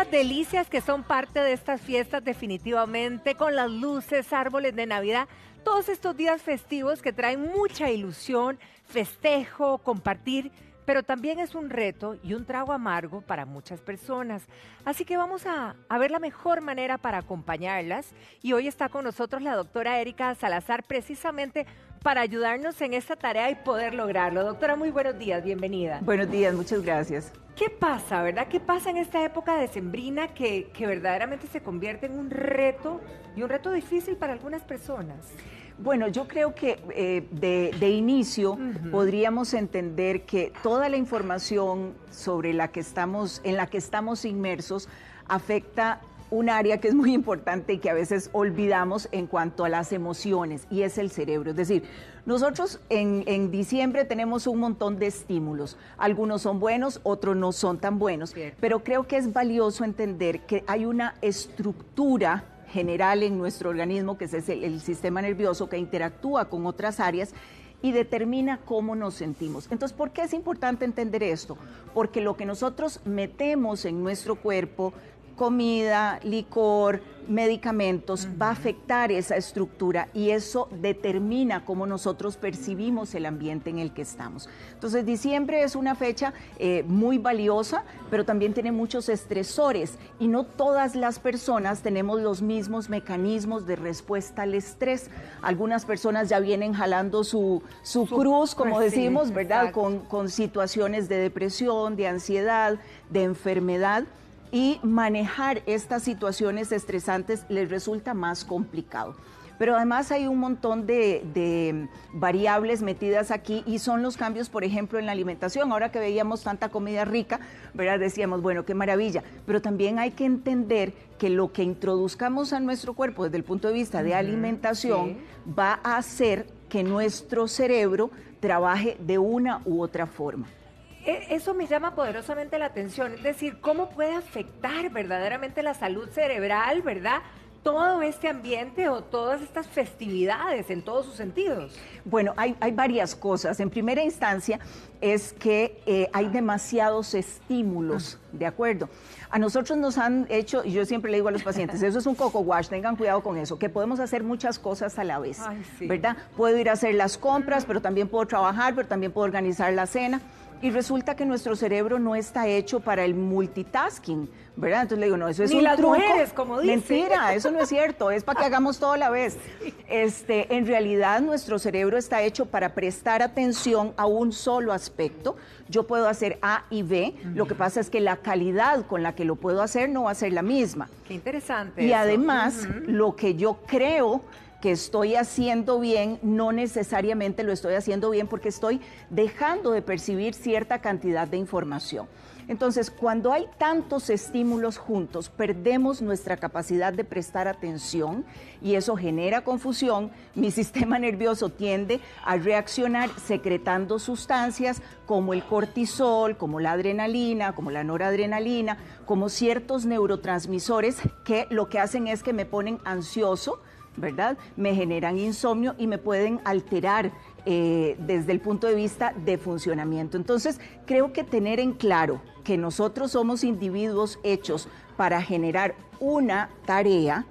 las delicias que son parte de estas fiestas definitivamente, con las luces, árboles de Navidad, todos estos días festivos que traen mucha ilusión, festejo, compartir, pero también es un reto y un trago amargo para muchas personas. Así que vamos a ver la mejor manera para acompañarlas. Y hoy está con nosotros la doctora Erika Salazar, precisamente para ayudarnos en esta tarea y poder lograrlo. Doctora, muy buenos días, bienvenida. Buenos días, muchas gracias. ¿Qué pasa, verdad? ¿Qué pasa en esta época decembrina que verdaderamente se convierte en un reto y un reto difícil para algunas personas? Bueno, yo creo que de inicio podríamos entender que toda la información sobre en la que estamos inmersos afecta un área que es muy importante y que a veces olvidamos en cuanto a las emociones, y es el cerebro. Es decir, nosotros en diciembre tenemos un montón de estímulos. Algunos son buenos, otros no son tan buenos. Cierto. Pero creo que es valioso entender que hay una estructura general en nuestro organismo, que es el sistema nervioso, que interactúa con otras áreas y determina cómo nos sentimos. Entonces, ¿por qué es importante entender esto? Porque lo que nosotros metemos en nuestro cuerpo, comida, licor, medicamentos, va a afectar esa estructura y eso determina cómo nosotros percibimos el ambiente en el que estamos. Entonces, diciembre es una fecha muy valiosa, pero también tiene muchos estresores y no todas las personas tenemos los mismos mecanismos de respuesta al estrés. Algunas personas ya vienen jalando su cruz, como decimos, ¿verdad? Con situaciones de depresión, de ansiedad, de enfermedad. Y manejar estas situaciones estresantes les resulta más complicado. Pero además hay un montón de variables metidas aquí y son los cambios, por ejemplo, en la alimentación. Ahora que veíamos tanta comida rica, ¿verdad? Decíamos, bueno, qué maravilla. Pero también hay que entender que lo que introduzcamos a nuestro cuerpo desde el punto de vista de alimentación va a hacer que nuestro cerebro trabaje de una u otra forma. Eso me llama poderosamente la atención, es decir, cómo puede afectar verdaderamente la salud cerebral, ¿verdad? Todo este ambiente o todas estas festividades en todos sus sentidos. Bueno, hay varias cosas. En primera instancia es que hay demasiados estímulos, ¿de acuerdo? A nosotros nos han hecho, y yo siempre le digo a los pacientes, eso es un coco wash, tengan cuidado con eso, que podemos hacer muchas cosas a la vez, ¿verdad? Puedo ir a hacer las compras, pero también puedo trabajar, pero también puedo organizar la cena. Y resulta que nuestro cerebro no está hecho para el multitasking, ¿verdad? Entonces le digo, no, eso es un truco. Ni las mujeres, como dicen. Mentira, eso no es cierto, es para que hagamos todo a la vez. En realidad, nuestro cerebro está hecho para prestar atención a un solo aspecto. Yo puedo hacer A y B, lo que pasa es que la calidad con la que lo puedo hacer no va a ser la misma. Qué interesante. Y además, lo que yo creo que estoy haciendo bien, no necesariamente lo estoy haciendo bien porque estoy dejando de percibir cierta cantidad de información. Entonces, cuando hay tantos estímulos juntos, perdemos nuestra capacidad de prestar atención y eso genera confusión. Mi sistema nervioso tiende a reaccionar secretando sustancias como el cortisol, como la adrenalina, como la noradrenalina, como ciertos neurotransmisores que lo que hacen es que me ponen ansioso, ¿verdad? Me generan insomnio y me pueden alterar desde el punto de vista de funcionamiento. Entonces, creo que tener en claro que nosotros somos individuos hechos para generar una tarea,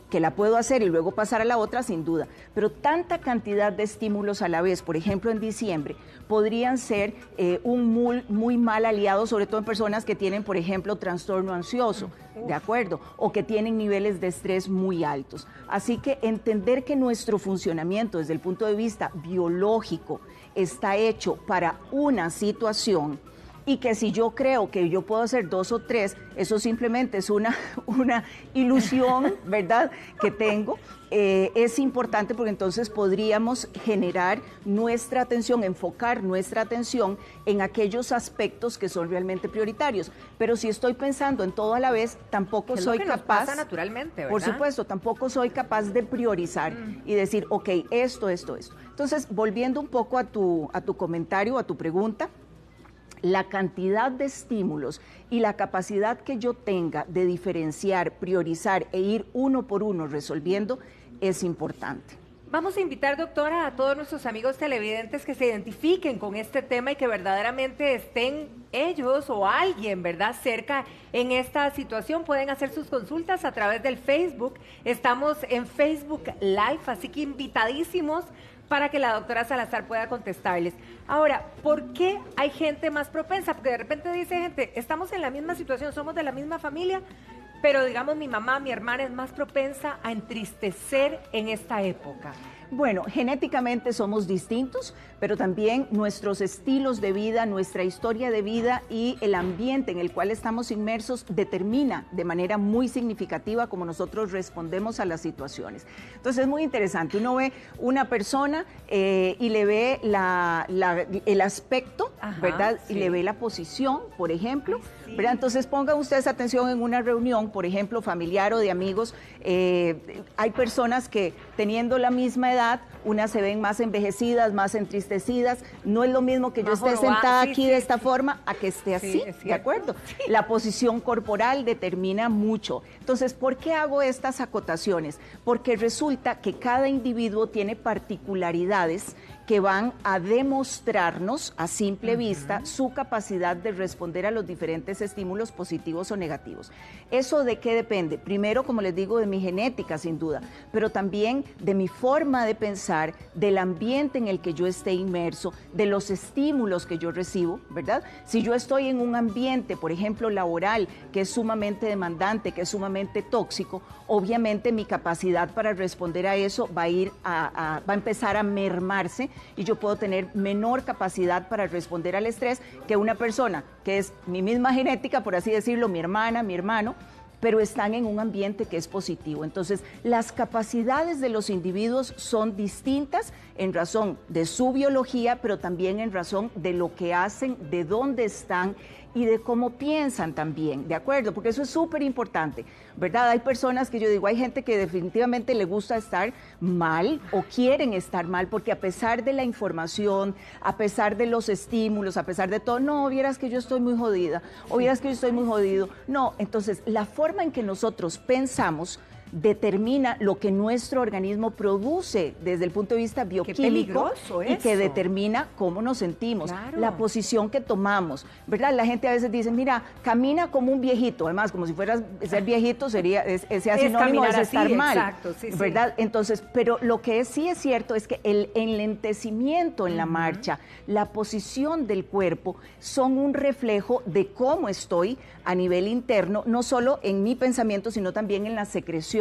que la puedo hacer y luego pasar a la otra, sin duda, pero tanta cantidad de estímulos a la vez, por ejemplo en diciembre, podrían ser un muy mal aliado, sobre todo en personas que tienen, por ejemplo, trastorno ansioso, ¿de acuerdo? O que tienen niveles de estrés muy altos. Así que entender que nuestro funcionamiento desde el punto de vista biológico está hecho para una situación, y que si yo creo que yo puedo hacer 2 o 3, eso simplemente es una ilusión, ¿verdad?, que tengo. Es importante porque entonces podríamos generar nuestra atención, enfocar nuestra atención en aquellos aspectos que son realmente prioritarios. Pero si estoy pensando en todo a la vez, tampoco soy capaz. Nos pasa naturalmente, ¿verdad? Por supuesto, tampoco soy capaz de priorizar y decir, ok, esto. Entonces, volviendo un poco a tu comentario, a tu pregunta, la cantidad de estímulos y la capacidad que yo tenga de diferenciar, priorizar e ir uno por uno resolviendo es importante. Vamos a invitar, doctora, a todos nuestros amigos televidentes que se identifiquen con este tema y que verdaderamente estén ellos o alguien, ¿verdad?, cerca en esta situación. Pueden hacer sus consultas a través del Facebook. Estamos en Facebook Live, así que invitadísimos para que la doctora Salazar pueda contestarles. Ahora, ¿por qué hay gente más propensa? Porque de repente dice gente, estamos en la misma situación, somos de la misma familia, pero digamos mi mamá, mi hermana es más propensa a entristecer en esta época. Bueno, genéticamente somos distintos, pero también nuestros estilos de vida, nuestra historia de vida y el ambiente en el cual estamos inmersos determina de manera muy significativa cómo nosotros respondemos a las situaciones. Entonces es muy interesante, uno ve una persona y le ve el aspecto, ajá, ¿verdad? Sí. Y le ve la posición, por ejemplo, sí, ¿verdad? Entonces pongan ustedes atención en una reunión, por ejemplo, familiar o de amigos, hay personas que teniendo la misma edad, unas se ven más envejecidas, más entristecidas, no es lo mismo que yo esté sentada aquí de esta forma a que esté así, ¿de acuerdo? Sí. La posición corporal determina mucho. Entonces, ¿por qué hago estas acotaciones? Porque resulta que cada individuo tiene particularidades que van a demostrarnos a simple vista su capacidad de responder a los diferentes estímulos positivos o negativos. ¿Eso de qué depende? Primero, como les digo, de mi genética, sin duda, pero también de mi forma de pensar, del ambiente en el que yo esté inmerso, de los estímulos que yo recibo, ¿verdad? Si yo estoy en un ambiente, por ejemplo, laboral, que es sumamente demandante, que es sumamente tóxico, obviamente mi capacidad para responder a eso va a empezar a mermarse, y yo puedo tener menor capacidad para responder al estrés que una persona que es mi misma genética, por así decirlo, mi hermana, mi hermano, pero están en un ambiente que es positivo. Entonces, las capacidades de los individuos son distintas en razón de su biología, pero también en razón de lo que hacen, de dónde están y de cómo piensan también, ¿de acuerdo? Porque eso es súper importante, ¿verdad? Hay personas que yo digo, hay gente que definitivamente le gusta estar mal o quieren estar mal, porque a pesar de la información, a pesar de los estímulos, a pesar de todo, no, vieras que yo estoy muy jodida, o vieras que yo estoy muy jodido. No, entonces, la forma en que nosotros pensamos determina lo que nuestro organismo produce desde el punto de vista bioquímico y que determina cómo nos sentimos, claro, la posición que tomamos, ¿verdad? La gente a veces dice, mira, camina como un viejito, además, como si fueras ser viejito sería, sea sinónimo de estar mal, exacto, sí, ¿verdad? Sí. Entonces, pero lo que sí es cierto es que el enlentecimiento en la marcha, la posición del cuerpo son un reflejo de cómo estoy a nivel interno, no solo en mi pensamiento, sino también en la secreción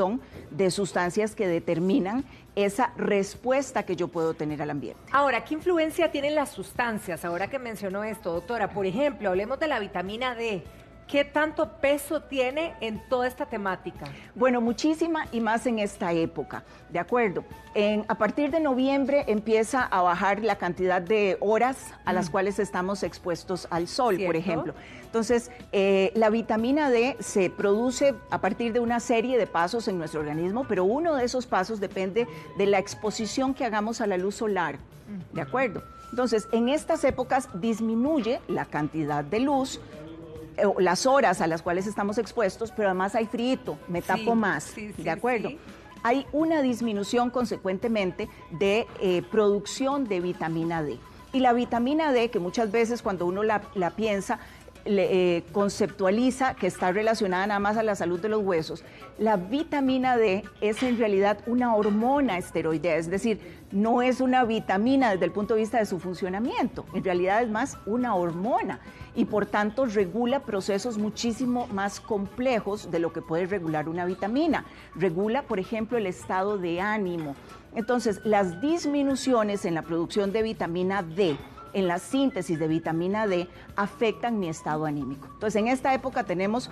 de sustancias que determinan esa respuesta que yo puedo tener al ambiente. Ahora, ¿qué influencia tienen las sustancias? Ahora que mencionó esto, doctora, por ejemplo, hablemos de la vitamina D. ¿Qué tanto peso tiene en toda esta temática? Bueno, muchísima y más en esta época, ¿de acuerdo? A partir de noviembre empieza a bajar la cantidad de horas a las cuales estamos expuestos al sol, ¿cierto? Por ejemplo. Entonces, la vitamina D se produce a partir de una serie de pasos en nuestro organismo, pero uno de esos pasos depende de la exposición que hagamos a la luz solar, ¿de acuerdo? Entonces, en estas épocas disminuye la cantidad de luz, las horas a las cuales estamos expuestos, pero además hay frío, me tapo más, ¿de acuerdo? Sí. Hay una disminución consecuentemente de producción de vitamina D. Y la vitamina D, que muchas veces cuando uno la piensa, conceptualiza que está relacionada nada más a la salud de los huesos, la vitamina D es en realidad una hormona esteroidea, es decir, no es una vitamina desde el punto de vista de su funcionamiento, en realidad es más una hormona y por tanto regula procesos muchísimo más complejos de lo que puede regular una vitamina. Regula, por ejemplo, el estado de ánimo. Entonces, las disminuciones en la producción de vitamina D, en la síntesis de vitamina D, afectan mi estado anímico. Entonces, en esta época tenemos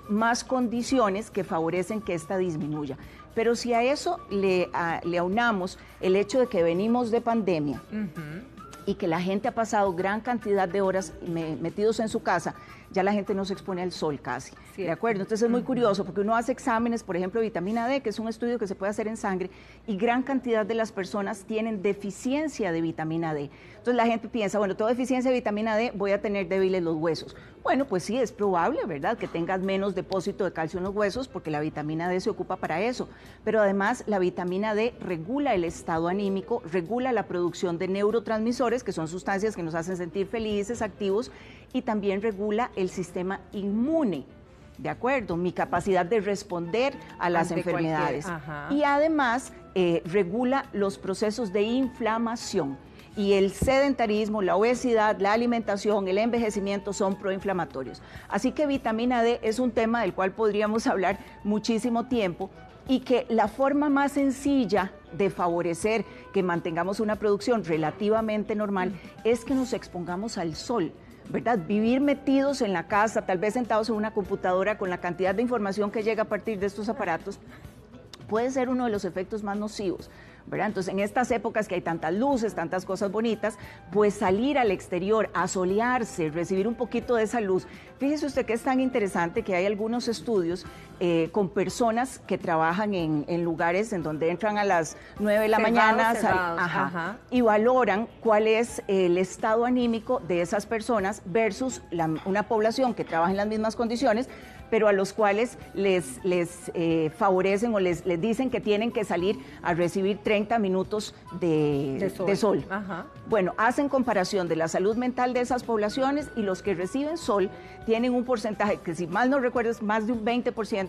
más condiciones que favorecen que esta disminuya. Pero si a eso le aunamos el hecho de que venimos de pandemia y que la gente ha pasado gran cantidad de horas metidos en su casa, ya la gente no se expone al sol casi, Cierto. ¿de acuerdo? Entonces es muy curioso porque uno hace exámenes, por ejemplo, de vitamina D, que es un estudio que se puede hacer en sangre, y gran cantidad de las personas tienen deficiencia de vitamina D. Entonces la gente piensa, bueno, tengo deficiencia de vitamina D, voy a tener débiles los huesos. Bueno, pues sí, es probable, ¿verdad?, que tengas menos depósito de calcio en los huesos porque la vitamina D se ocupa para eso. Pero además la vitamina D regula el estado anímico, regula la producción de neurotransmisores, que son sustancias que nos hacen sentir felices, activos, y también regula el sistema inmune. ¿De acuerdo? Mi capacidad de responder a las enfermedades. Y además regula los procesos de inflamación. Y el sedentarismo, la obesidad, la alimentación, el envejecimiento son proinflamatorios. Así que vitamina D es un tema del cual podríamos hablar muchísimo tiempo, y que la forma más sencilla de favorecer que mantengamos una producción relativamente normal es que nos expongamos al sol, ¿verdad? Vivir metidos en la casa, tal vez sentados en una computadora con la cantidad de información que llega a partir de estos aparatos, puede ser uno de los efectos más nocivos, ¿verdad? Entonces, en estas épocas que hay tantas luces, tantas cosas bonitas, pues salir al exterior, asolearse, recibir un poquito de esa luz. Fíjese usted que es tan interesante que hay algunos estudios con personas que trabajan en lugares en donde entran a las 9 de la mañana y valoran cuál es el estado anímico de esas personas versus una población que trabaja en las mismas condiciones, pero a los cuales les favorecen o les dicen que tienen que salir a recibir 30 minutos de sol. Bueno, hacen comparación de la salud mental de esas poblaciones, y los que reciben sol tienen un porcentaje, que si mal no recuerdo es más de un 20%,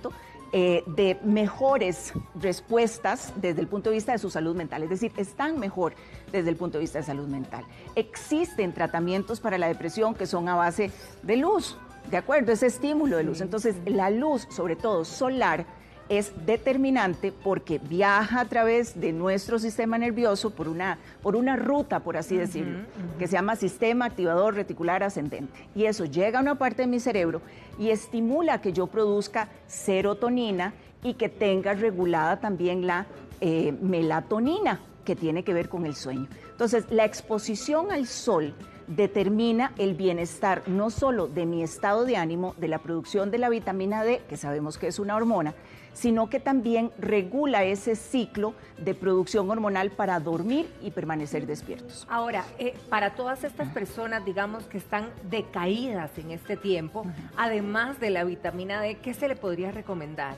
de mejores respuestas desde el punto de vista de su salud mental, es decir, están mejor desde el punto de vista de salud mental. Existen tratamientos para la depresión que son a base de luz, ¿de acuerdo? Ese estímulo de luz. Entonces, la luz, sobre todo solar, es determinante porque viaja a través de nuestro sistema nervioso por una ruta, por así decirlo, que se llama sistema activador reticular ascendente. Y eso llega a una parte de mi cerebro y estimula que yo produzca serotonina y que tenga regulada también la melatonina, que tiene que ver con el sueño. Entonces, la exposición al sol determina el bienestar no solo de mi estado de ánimo, de la producción de la vitamina D, que sabemos que es una hormona, sino que también regula ese ciclo de producción hormonal para dormir y permanecer despiertos. Ahora, para todas estas personas, digamos, que están decaídas en este tiempo, además de la vitamina D, ¿qué se le podría recomendar?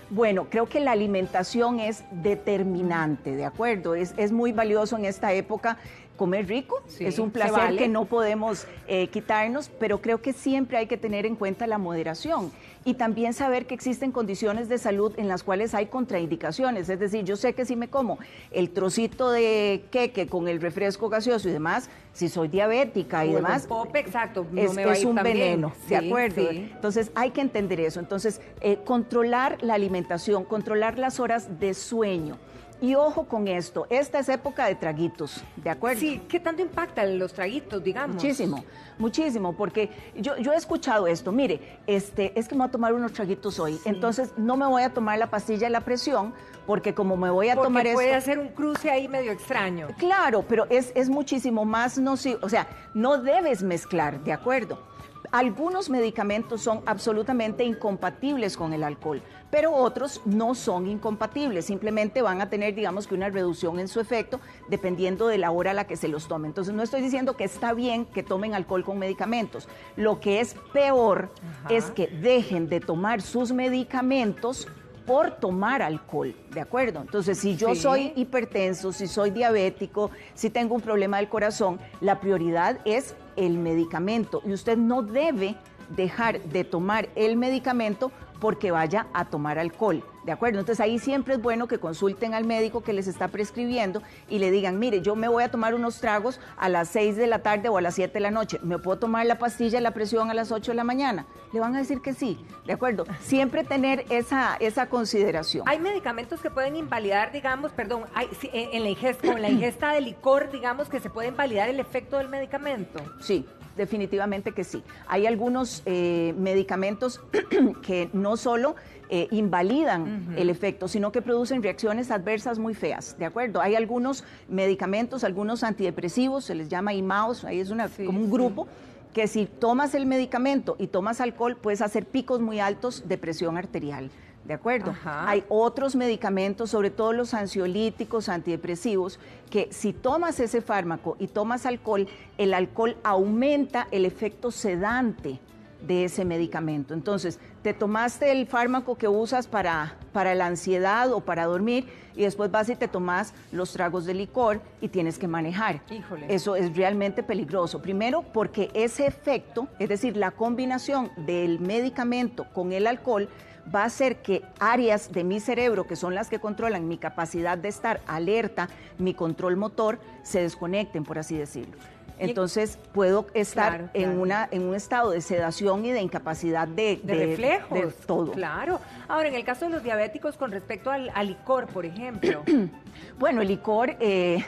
Bueno, creo que la alimentación es determinante, ¿de acuerdo? Es muy valioso en esta época comer rico, sí, es un placer que no podemos quitarnos, pero creo que siempre hay que tener en cuenta la moderación y también saber que existen condiciones de salud en las cuales hay contraindicaciones, es decir, yo sé que si me como el trocito de queque con el refresco gaseoso y demás, si soy diabética y demás, pop, exacto, no es, me va a ir un también. veneno, Sí, ¿de acuerdo? sí. Entonces hay que entender eso, entonces controlar la alimentación, controlar las horas de sueño. Y ojo con esto, esta es época de traguitos, ¿de acuerdo? Sí, ¿qué tanto impactan los traguitos, digamos? Muchísimo, muchísimo, porque yo he escuchado esto, mire, es que me voy a tomar unos traguitos hoy, sí. Entonces no me voy a tomar la pastilla de la presión, porque como me voy a tomar esto... puede hacer un cruce ahí medio extraño. Claro, pero es muchísimo más nocivo, o sea, no debes mezclar, ¿de acuerdo? Algunos medicamentos son absolutamente incompatibles con el alcohol, pero otros no son incompatibles, simplemente van a tener, digamos, que una reducción en su efecto dependiendo de la hora a la que se los tomen. Entonces, no estoy diciendo que está bien que tomen alcohol con medicamentos. Lo que es peor es que dejen de tomar sus medicamentos por tomar alcohol, ¿de acuerdo? Entonces, si yo soy hipertenso, si soy diabético, si tengo un problema del corazón, la prioridad es el medicamento y usted no debe dejar de tomar el medicamento porque vaya a tomar alcohol, ¿de acuerdo? Entonces ahí siempre es bueno que consulten al médico que les está prescribiendo y le digan, mire, yo me voy a tomar unos tragos a las 6 de la tarde o a las 7 de la noche, ¿me puedo tomar la pastilla de la presión a las 8 de la mañana? Le van a decir que sí, ¿de acuerdo? Siempre tener esa consideración. Hay medicamentos que pueden invalidar, digamos, perdón, en la ingesta, con la ingesta de licor, digamos, que se puede invalidar el efecto del medicamento. Sí. Definitivamente que sí. Hay algunos medicamentos que no solo invalidan el efecto, sino que producen reacciones adversas muy feas, ¿de acuerdo? Hay algunos medicamentos, algunos antidepresivos, se les llama IMAOs, ahí es como un grupo, que si tomas el medicamento y tomas alcohol, puedes hacer picos muy altos de presión arterial. ¿De acuerdo? Ajá. Hay otros medicamentos, sobre todo los ansiolíticos, antidepresivos, que si tomas ese fármaco y tomas alcohol, el alcohol aumenta el efecto sedante de ese medicamento. Entonces, te tomaste el fármaco que usas para la ansiedad o para dormir y después vas y te tomas los tragos de licor y tienes que manejar. Híjole. Eso es realmente peligroso. Primero, porque ese efecto, es decir, la combinación del medicamento con el alcohol, va a hacer que áreas de mi cerebro, que son las que controlan mi capacidad de estar alerta, mi control motor, se desconecten, por así decirlo. Entonces puedo estar en un estado de sedación y de incapacidad de reflejos. De todo. Claro. Ahora, en el caso de los diabéticos con respecto al licor, por ejemplo. Bueno, el licor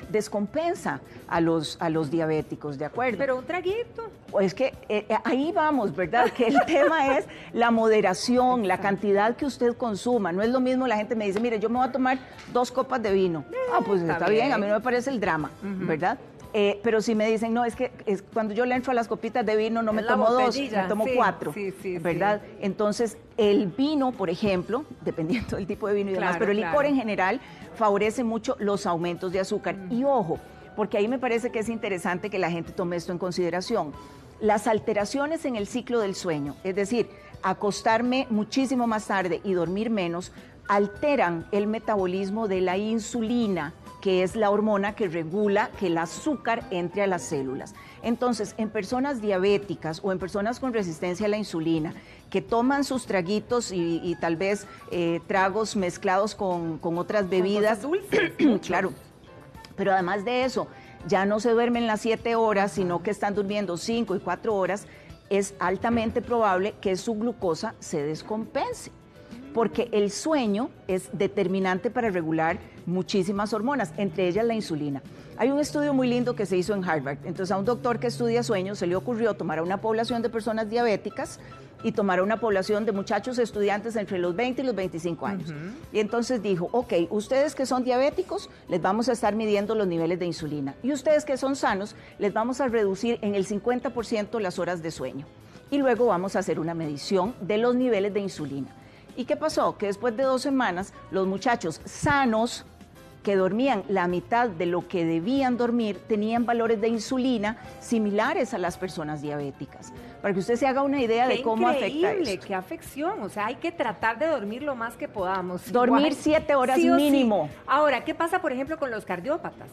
descompensa a los diabéticos, ¿de acuerdo? Pero un traguito. Es que ahí vamos, ¿verdad? Que el tema es la moderación, la cantidad que usted consuma. No es lo mismo, la gente me dice, mire, yo me voy a tomar 2 copas de vino. Pues está bien, a mí no me parece el drama, ¿verdad? Pero si me dicen, no, es que cuando yo le entro a las copitas de vino no me tomo 2, me tomo 4, ¿verdad? Sí. Entonces, el vino, por ejemplo, dependiendo del tipo de vino y demás, pero el licor en general favorece mucho los aumentos de azúcar. Y ojo, porque ahí me parece que es interesante que la gente tome esto en consideración. Las alteraciones en el ciclo del sueño, es decir, acostarme muchísimo más tarde y dormir menos, alteran el metabolismo de la insulina, que es la hormona que regula que el azúcar entre a las células. Entonces, en personas diabéticas o en personas con resistencia a la insulina, que toman sus traguitos y tal vez tragos mezclados con otras bebidas. Con cosas dulces. Claro, pero además de eso, ya no se duermen las 7 horas, sino que están durmiendo 5 y 4 horas, es altamente probable que su glucosa se descompense, porque el sueño es determinante para regular muchísimas hormonas, entre ellas la insulina. Hay un estudio muy lindo que se hizo en Harvard. Entonces, a un doctor que estudia sueño se le ocurrió tomar a una población de personas diabéticas y tomar a una población de muchachos estudiantes entre los 20 y los 25 años. Y entonces dijo, ok, ustedes que son diabéticos, les vamos a estar midiendo los niveles de insulina. Y ustedes que son sanos, les vamos a reducir en el 50% las horas de sueño. Y luego vamos a hacer una medición de los niveles de insulina. ¿Y qué pasó? Que después de 2 semanas, los muchachos sanos, que dormían la mitad de lo que debían dormir, tenían valores de insulina similares a las personas diabéticas. Para que usted se haga una idea de cómo afecta esto. ¡Qué afección! O sea, hay que tratar de dormir lo más que podamos. Dormir 7 horas mínimo. Sí. Ahora, ¿qué pasa, por ejemplo, con los cardiópatas?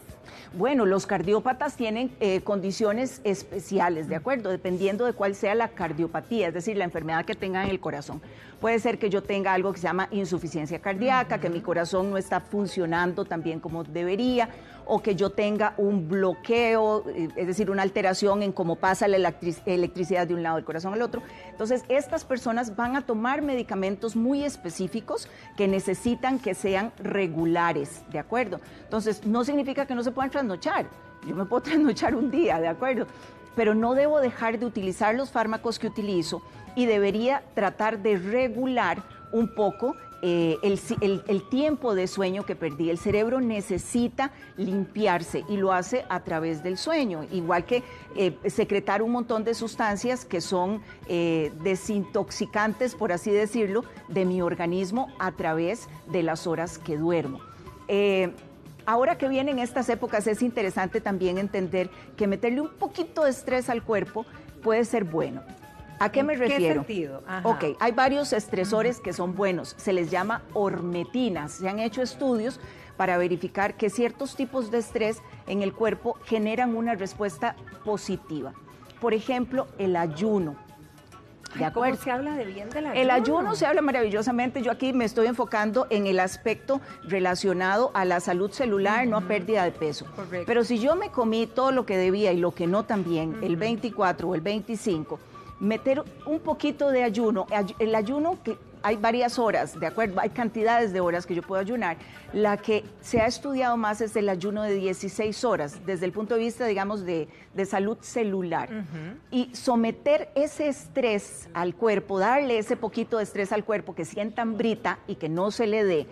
Bueno, los cardiópatas tienen condiciones especiales, ¿de acuerdo? Dependiendo de cuál sea la cardiopatía, es decir, la enfermedad que tenga en el corazón. Puede ser que yo tenga algo que se llama insuficiencia cardíaca, que mi corazón no está funcionando tan bien como debería, o que yo tenga un bloqueo, es decir, una alteración en cómo pasa la electricidad de un lado del corazón al otro. Entonces, estas personas van a tomar medicamentos muy específicos que necesitan que sean regulares, ¿de acuerdo? Entonces, no significa que no se puedan trasnochar. Yo me puedo trasnochar un día, ¿de acuerdo? Pero no debo dejar de utilizar los fármacos que utilizo y debería tratar de regular un poco el tiempo de sueño que perdí. El cerebro necesita limpiarse y lo hace a través del sueño, igual que secretar un montón de sustancias que son desintoxicantes, por así decirlo, de mi organismo a través de las horas que duermo. Ahora que vienen estas épocas es interesante también entender que meterle un poquito de estrés al cuerpo puede ser bueno. ¿A qué me refiero? ¿Qué sentido? Ajá. Ok, hay varios estresores que son buenos, se les llama hormetinas. Se han hecho estudios para verificar que ciertos tipos de estrés en el cuerpo generan una respuesta positiva. Por ejemplo, el ayuno. ¿De acuerdo? ¿Cómo se habla de bien del ayuno? El ayuno se habla maravillosamente. Yo aquí me estoy enfocando en el aspecto relacionado a la salud celular, no a pérdida de peso. Correcto. Pero si yo me comí todo lo que debía y lo que no también, el 24 o el 25, meter un poquito de ayuno. El ayuno, que hay varias horas, ¿de acuerdo? Hay cantidades de horas que yo puedo ayunar. La que se ha estudiado más es el ayuno de 16 horas, desde el punto de vista, digamos, de salud celular. Y someter ese estrés al cuerpo, darle ese poquito de estrés al cuerpo, que sienta hambrita y que no se le dé,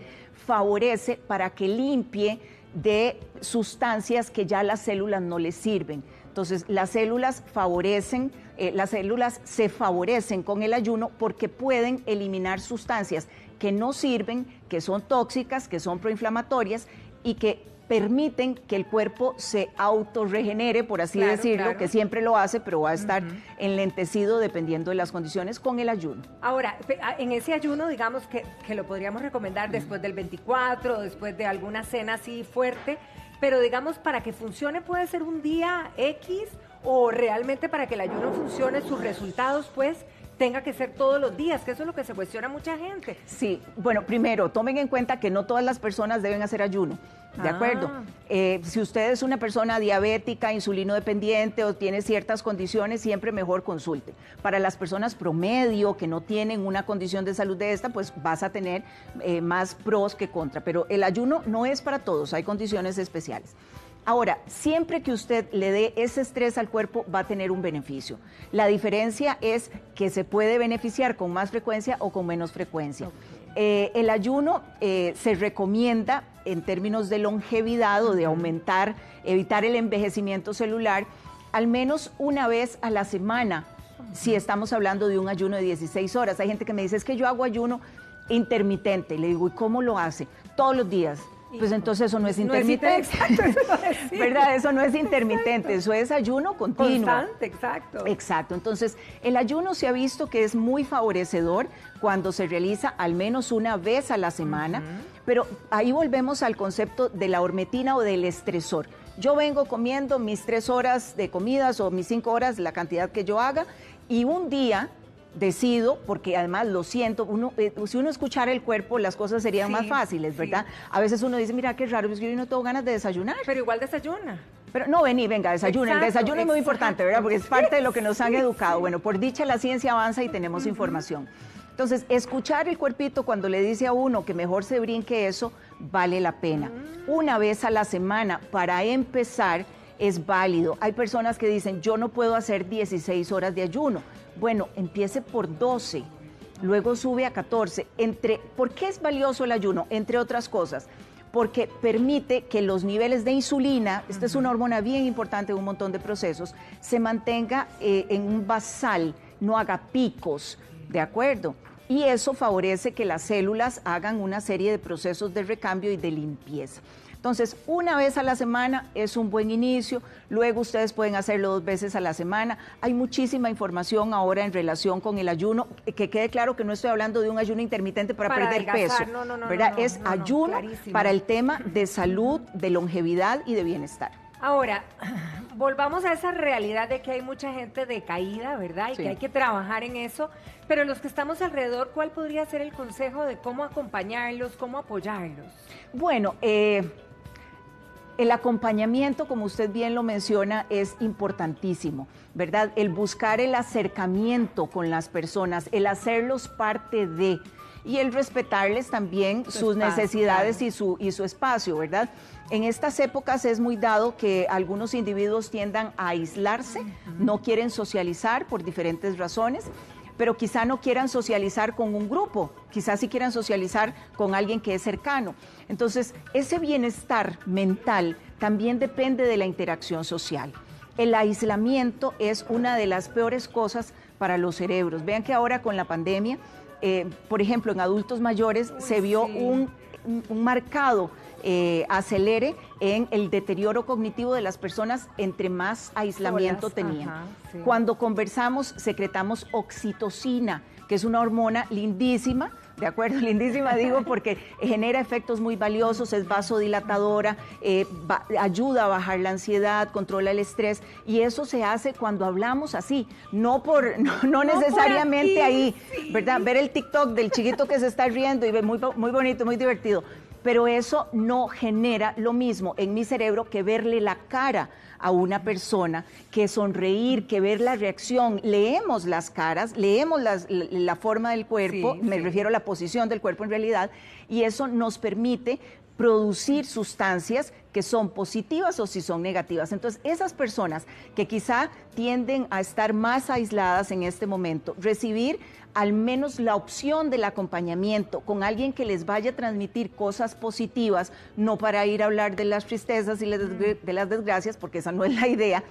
favorece para que limpie de sustancias que ya las células no le sirven. Entonces, las células favorecen las células se favorecen con el ayuno porque pueden eliminar sustancias que no sirven, que son tóxicas, que son proinflamatorias y que permiten que el cuerpo se autorregenere, por así decirlo, que siempre lo hace, pero va a estar enlentecido dependiendo de las condiciones con el ayuno. Ahora, en ese ayuno, digamos que lo podríamos recomendar después del 24, después de alguna cena así fuerte, pero digamos, para que funcione puede ser un día X o realmente para que el ayuno funcione, sus resultados, pues, tenga que ser todos los días, que eso es lo que se cuestiona mucha gente. Sí, bueno, primero, tomen en cuenta que no todas las personas deben hacer ayuno, ¿de acuerdo? Si usted es una persona diabética, insulino dependiente o tiene ciertas condiciones, siempre mejor consulte. Para las personas promedio que no tienen una condición de salud de esta, pues vas a tener más pros que contra, pero el ayuno no es para todos, hay condiciones especiales. Ahora, siempre que usted le dé ese estrés al cuerpo, va a tener un beneficio. La diferencia es que se puede beneficiar con más frecuencia o con menos frecuencia. El ayuno se recomienda en términos de longevidad o de aumentar, evitar el envejecimiento celular, al menos una vez a la semana, si estamos hablando de un ayuno de 16 horas. Hay gente que me dice, es que yo hago ayuno intermitente. Le digo, ¿y cómo lo hace? Todos los días. Pues entonces eso no es intermitente, ¿verdad? Eso no es intermitente, eso es ayuno continuo. Constante, exacto. Exacto, entonces el ayuno se ha visto que es muy favorecedor cuando se realiza al menos una vez a la semana, pero ahí volvemos al concepto de la hormetina o del estresor. Yo vengo comiendo mis 3 horas de comidas o mis 5 horas, la cantidad que yo haga, y un día decido, porque además lo siento, si uno escuchara el cuerpo, las cosas serían más fáciles, ¿verdad? A veces uno dice, mira, qué raro, es que yo no tengo ganas de desayunar. Pero igual desayuna. Pero no, venga, desayuna. El desayuno es muy importante, ¿verdad? Porque es parte de lo que nos han educado. Bueno, por dicha la ciencia avanza y tenemos información. Entonces, escuchar el cuerpito cuando le dice a uno que mejor se brinque eso, vale la pena. Una vez a la semana, para empezar, es válido. Hay personas que dicen, yo no puedo hacer 16 horas de ayuno. Bueno, empiece por 12, luego sube a 14. ¿Por qué es valioso el ayuno? Entre otras cosas, porque permite que los niveles de insulina, esta es una hormona bien importante en un montón de procesos, se mantenga en un basal, no haga picos, ¿de acuerdo? Y eso favorece que las células hagan una serie de procesos de recambio y de limpieza. Entonces, una vez a la semana es un buen inicio, luego ustedes pueden hacerlo 2 veces a la semana. Hay muchísima información ahora en relación con el ayuno, que quede claro que no estoy hablando de un ayuno intermitente para perder peso, ¿verdad? Es ayuno para el tema de salud, de longevidad y de bienestar. Ahora, volvamos a esa realidad de que hay mucha gente decaída, ¿verdad? Y que hay que trabajar en eso, pero los que estamos alrededor, ¿cuál podría ser el consejo de cómo acompañarlos, cómo apoyarlos? Bueno, el acompañamiento, como usted bien lo menciona, es importantísimo, ¿verdad? El buscar el acercamiento con las personas, el hacerlos parte de, y el respetarles también sus necesidades y su espacio, ¿verdad? En estas épocas es muy dado que algunos individuos tiendan a aislarse, no quieren socializar por diferentes razones, pero quizá no quieran socializar con un grupo, quizás sí quieran socializar con alguien que es cercano. Entonces, ese bienestar mental también depende de la interacción social. El aislamiento es una de las peores cosas para los cerebros. Vean que ahora con la pandemia, por ejemplo, en adultos mayores se vio un marcado acelere en el deterioro cognitivo de las personas entre más aislamiento tenían. Cuando conversamos, secretamos oxitocina, que es una hormona lindísima, ¿de acuerdo? Lindísima digo porque genera efectos muy valiosos, es vasodilatadora, ayuda a bajar la ansiedad, controla el estrés, y eso se hace cuando hablamos así, no necesariamente ahí, ¿verdad? Ver el TikTok del chiquito que se está riendo y ve muy bonito, muy divertido, pero eso no genera lo mismo en mi cerebro que verle la cara a una persona, que sonreír, que ver la reacción. Leemos las caras, leemos la forma del cuerpo, me refiero a la posición del cuerpo en realidad, y eso nos permite producir sustancias que son positivas o si son negativas. Entonces, esas personas que quizá tienden a estar más aisladas en este momento, recibir al menos la opción del acompañamiento con alguien que les vaya a transmitir cosas positivas, no para ir a hablar de las tristezas y de las desgracias, porque esa no es la idea,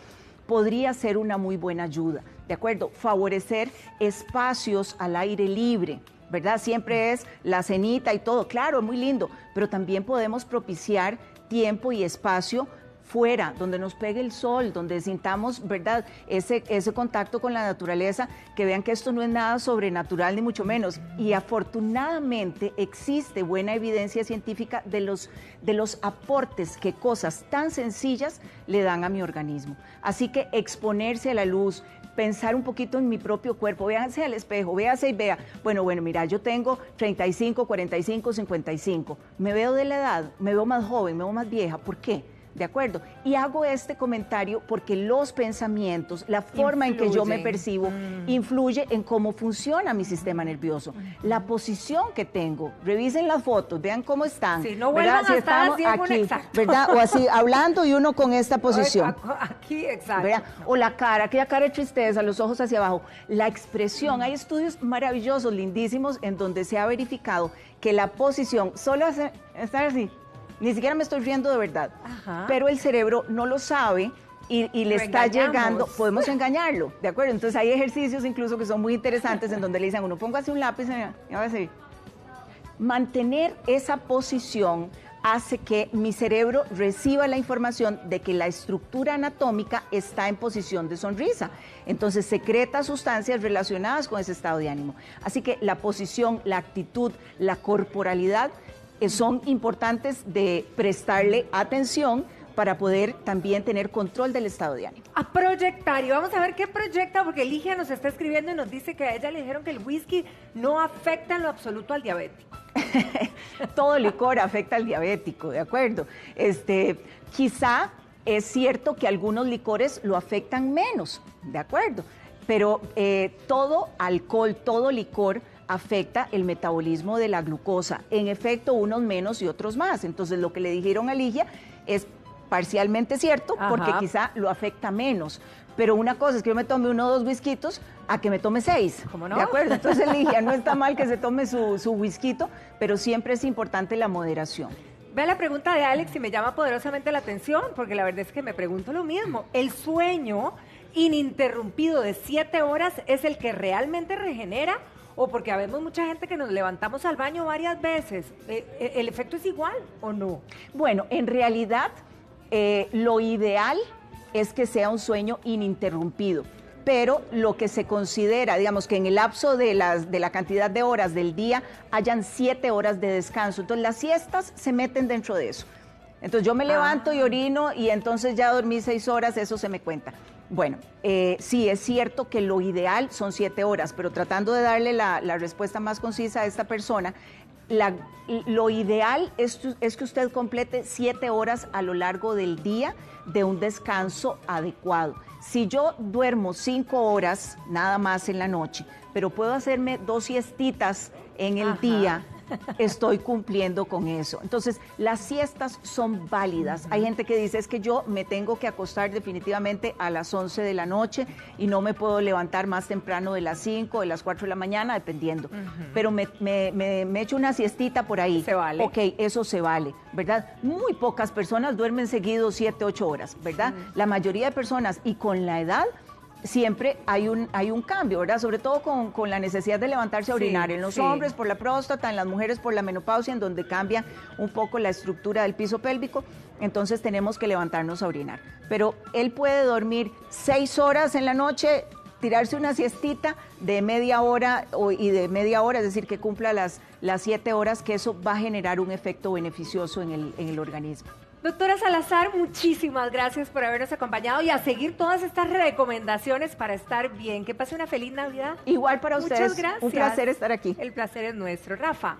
podría ser una muy buena ayuda, ¿de acuerdo? Favorecer espacios al aire libre, ¿verdad? Siempre es la cenita y todo, claro, muy lindo, pero también podemos propiciar tiempo y espacio fuera, donde nos pegue el sol, donde sintamos, ¿verdad?, ese contacto con la naturaleza, que vean que esto no es nada sobrenatural ni mucho menos. Y afortunadamente existe buena evidencia científica de los aportes que cosas tan sencillas le dan a mi organismo. Así que exponerse a la luz, pensar un poquito en mi propio cuerpo, véanse al espejo, véase y vea, bueno, mira, yo tengo 35, 45, 55, me veo de la edad, me veo más joven, me veo más vieja, ¿por qué? ¿De acuerdo? Y hago este comentario porque los pensamientos, la forma en que yo me percibo, influye en cómo funciona mi sistema nervioso. La posición que tengo, revisen las fotos, vean cómo están. Sí, no vuelvan a estar así aquí, ¿verdad? O así, hablando y uno con esta posición. Aquí, exacto. ¿Verdad? O la cara, aquella cara de tristeza, los ojos hacia abajo. La expresión, hay estudios maravillosos, lindísimos, en donde se ha verificado que la posición, solo estar así, ni siquiera me estoy riendo de verdad, pero el cerebro no lo sabe y le está llegando, podemos engañarlo, ¿de acuerdo? Entonces hay ejercicios incluso que son muy interesantes en donde le dicen, uno ponga así un lápiz y va a decir, mantener esa posición hace que mi cerebro reciba la información de que la estructura anatómica está en posición de sonrisa. Entonces secreta sustancias relacionadas con ese estado de ánimo. Así que la posición, la actitud, la corporalidad son importantes de prestarle atención para poder también tener control del estado de ánimo. A proyectar, y vamos a ver qué proyecta, porque Ligia nos está escribiendo y nos dice que a ella le dijeron que el whisky no afecta en lo absoluto al diabético. Todo licor afecta al diabético, ¿de acuerdo? Quizá es cierto que algunos licores lo afectan menos, ¿de acuerdo? Pero todo alcohol, todo licor afecta el metabolismo de la glucosa. En efecto, unos menos y otros más. Entonces, lo que le dijeron a Ligia es parcialmente cierto, porque quizá lo afecta menos. Pero una cosa es que yo me tome 1 o 2 whiskitos a que me tome 6. ¿Cómo no? ¿De acuerdo? Entonces, Ligia, no está mal que se tome su whiskito, pero siempre es importante la moderación. Vea la pregunta de Alex y me llama poderosamente la atención, porque la verdad es que me pregunto lo mismo. ¿El sueño ininterrumpido de 7 horas es el que realmente regenera? O porque habemos mucha gente que nos levantamos al baño varias veces. ¿El efecto es igual o no? Bueno, en realidad lo ideal es que sea un sueño ininterrumpido, pero lo que se considera, digamos, que en el lapso de la cantidad de horas del día hayan 7 horas de descanso. Entonces las siestas se meten dentro de eso. Entonces yo me levanto y orino y entonces ya dormí 6 horas, eso se me cuenta. Bueno, sí, es cierto que lo ideal son 7 horas, pero tratando de darle la respuesta más concisa a esta persona, lo ideal es que usted complete 7 horas a lo largo del día de un descanso adecuado. Si yo duermo 5 horas nada más en la noche, pero puedo hacerme 2 siestitas en el día, estoy cumpliendo con eso. Entonces, las siestas son válidas. Hay gente que dice, es que yo me tengo que acostar definitivamente a las 11 de la noche y no me puedo levantar más temprano de las 5, de las 4 de la mañana, dependiendo. Pero me echo una siestita por ahí. Se vale. Ok, eso se vale, ¿verdad? Muy pocas personas duermen seguido 7, 8 horas, ¿verdad? La mayoría de personas, y con la edad, siempre hay un cambio, ¿verdad? Sobre todo con la necesidad de levantarse a orinar. En los hombres por la próstata, en las mujeres por la menopausia, en donde cambia un poco la estructura del piso pélvico, entonces tenemos que levantarnos a orinar. Pero él puede dormir 6 horas en la noche, tirarse una siestita de media hora y de media hora, es decir, que cumpla las 7 horas, que eso va a generar un efecto beneficioso en el organismo. Doctora Salazar, muchísimas gracias por habernos acompañado y a seguir todas estas recomendaciones para estar bien. Que pase una feliz Navidad. Igual para ustedes. Muchas gracias. Un placer estar aquí. El placer es nuestro. Rafa.